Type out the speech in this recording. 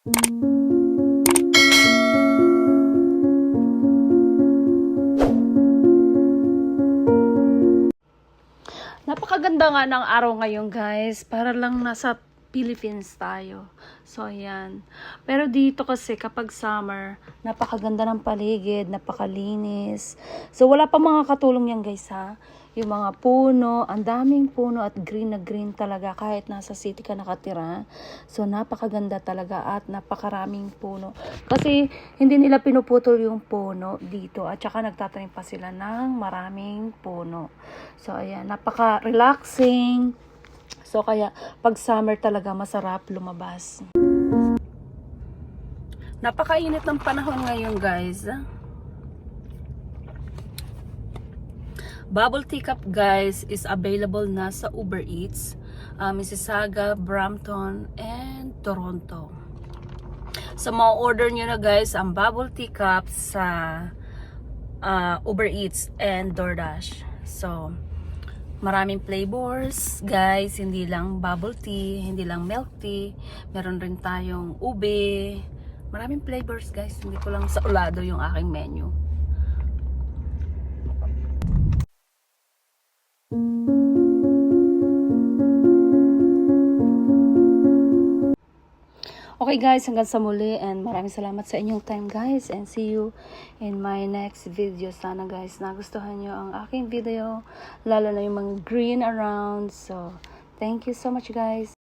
Napakaganda nga ng araw ngayon, guys. Para lang nasa Philippines tayo. So, ayan. Pero dito kasi kapag summer, napakaganda ng paligid, napakalinis. So, wala pa mga katulong yan, guys, ha. Yung mga puno, ang daming puno at green na green talaga kahit nasa city ka nakatira. So, napakaganda talaga at napakaraming puno. Kasi, hindi nila pinuputol yung puno dito at saka nagtatanim pa sila ng maraming puno. So, ayan, napaka-relaxing. So, kaya pag summer talaga masarap lumabas. Napakainit ng panahon ngayon, guys. Bubble tea cup, guys, is available na sa Uber Eats, Mississauga, Brampton, and Toronto. So, ma-order nyo na, guys, ang bubble tea cup sa Uber Eats and DoorDash. So, maraming flavors, guys. Hindi lang bubble tea, hindi lang milk tea. Meron rin tayong ube. Maraming flavors, guys. Hindi ko lang saulado yung aking menu. Okay, guys, hanggang sa muli and maraming salamat sa inyong time, guys, and see you in my next video. Sana, guys, nagustuhan nyo ang aking video, lalo na yung mga green around. So thank you so much, guys.